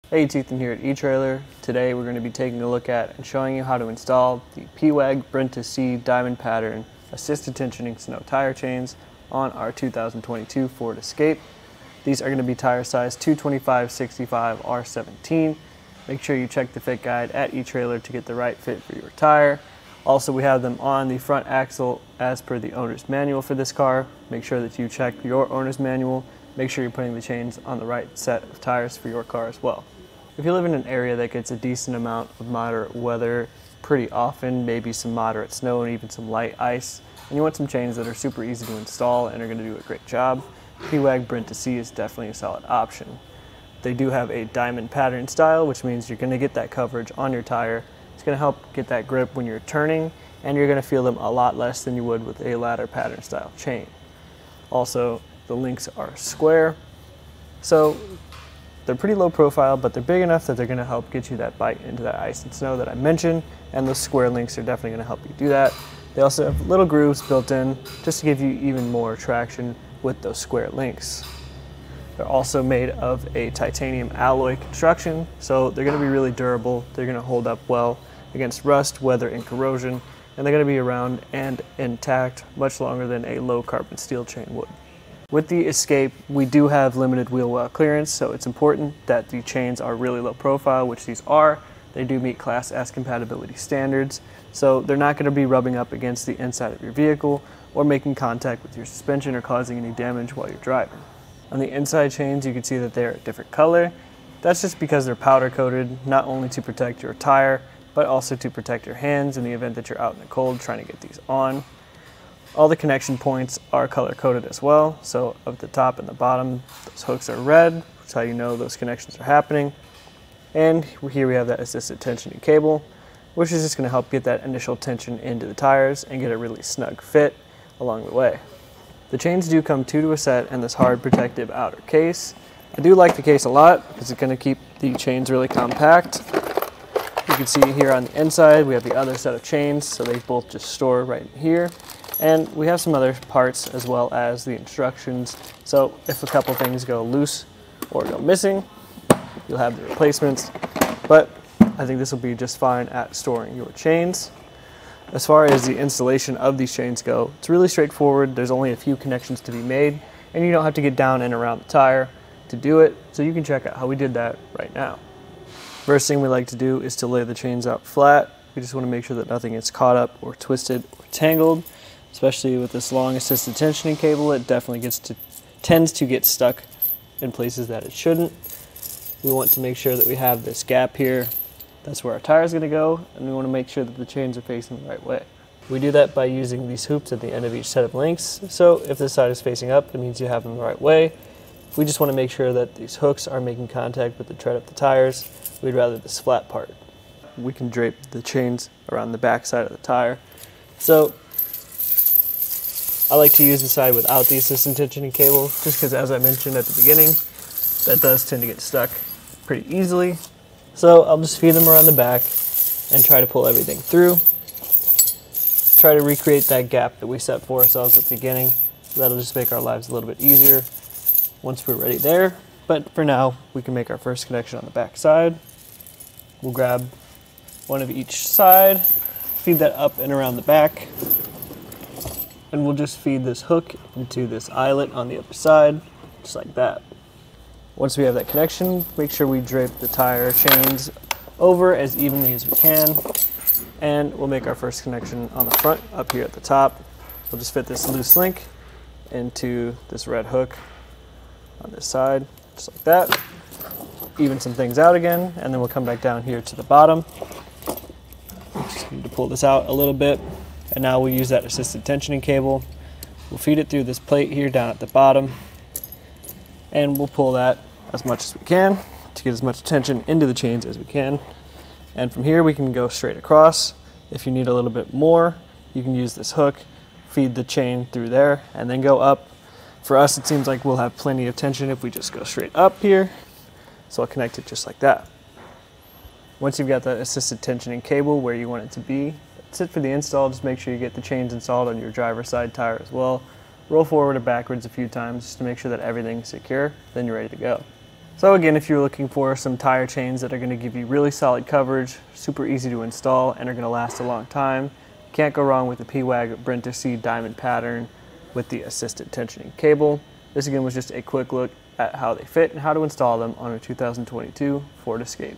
Hey, it's Ethan here at eTrailer. Today we're going to be taking a look at and showing you how to install the Pewag Brenta C Diamond Pattern Assisted Tensioning Snow Tire Chains on our 2022 Ford Escape. These are going to be tire size 225/65 R17. Make sure you check the fit guide at eTrailer to get the right fit for your tire. Also, we have them on the front axle as per the owner's manual for this car. Make sure that you check your owner's manual. Make sure you're putting the chains on the right set of tires for your car as well. If you live in an area that gets a decent amount of moderate weather pretty often, maybe some moderate snow and even some light ice, and you want some chains that are super easy to install and are going to do a great job, Pewag Brenta C is definitely a solid option. They do have a diamond pattern style, which means you're going to get that coverage on your tire. It's going to help get that grip when you're turning, and you're going to feel them a lot less than you would with a ladder pattern style chain. Also, the links are square, so they're pretty low profile, but they're big enough that they're going to help get you that bite into that ice and snow that I mentioned, and those square links are definitely going to help you do that. They also have little grooves built in just to give you even more traction with those square links. They're also made of a titanium alloy construction, so they're going to be really durable. They're going to hold up well against rust, weather, and corrosion, and they're going to be around and intact much longer than a low carbon steel chain would. With the Escape, we do have limited wheel well clearance, so it's important that the chains are really low profile, which these are. They do meet Class S compatibility standards, so they're not going to be rubbing up against the inside of your vehicle or making contact with your suspension or causing any damage while you're driving. On the inside chains, you can see that they're a different color. That's just because they're powder coated, not only to protect your tire, but also to protect your hands in the event that you're out in the cold trying to get these on. All the connection points are color coded as well, so at the top and the bottom, those hooks are red, that's how you know those connections are happening. And here we have that assisted tensioning cable, which is just going to help get that initial tension into the tires and get a really snug fit along the way. The chains do come two to a set and this hard protective outer case. I do like the case a lot because it's going to keep the chains really compact. You can see here on the inside we have the other set of chains, so they both just store right in here. And we have some other parts as well as the instructions, so if a couple things go loose or go missing, you'll have the replacements, but I think this will be just fine at storing your chains. As far as the installation of these chains go, it's really straightforward. There's only a few connections to be made, and you don't have to get down and around the tire to do it, so you can check out how we did that right now. First thing we like to do is to lay the chains out flat. We just want to make sure that nothing gets caught up or twisted or tangled. Especially with this long assisted tensioning cable, it definitely tends to get stuck in places that it shouldn't. We want to make sure that we have this gap here. That's where our tire is going to go, and we want to make sure that the chains are facing the right way. We do that by using these hoops at the end of each set of links. So if this side is facing up, it means you have them the right way. We just want to make sure that these hooks are making contact with the tread of the tires. We'd rather this flat part. We can drape the chains around the back side of the tire. So I like to use the side without the assisted tensioning cable, just because, as I mentioned at the beginning, that does tend to get stuck pretty easily. So I'll just feed them around the back and try to pull everything through. Try to recreate that gap that we set for ourselves at the beginning. That'll just make our lives a little bit easier once we're ready there. But for now, we can make our first connection on the back side. We'll grab one of each side, feed that up and around the back. And we'll just feed this hook into this eyelet on the other side, just like that. Once we have that connection, make sure we drape the tire chains over as evenly as we can, and we'll make our first connection on the front up here at the top. We'll just fit this loose link into this red hook on this side, just like that. Even some things out again, and then we'll come back down here to the bottom. Just need to pull this out a little bit. And now we'll use that assisted tensioning cable. We'll feed it through this plate here down at the bottom, and we'll pull that as much as we can to get as much tension into the chains as we can. And from here we can go straight across. If you need a little bit more, you can use this hook, feed the chain through there, and then go up. For us, it seems like we'll have plenty of tension if we just go straight up here. So I'll connect it just like that. Once you've got that assisted tensioning cable where you want it to be, that's it for the install. Just make sure you get the chains installed on your driver's side tire as well. Roll forward or backwards a few times just to make sure that everything's secure, then you're ready to go. So again, if you're looking for some tire chains that are going to give you really solid coverage, super easy to install, and are going to last a long time, you can't go wrong with the Pewag Brenta C diamond pattern with the assisted tensioning cable. This again was just a quick look at how they fit and how to install them on a 2022 Ford Escape.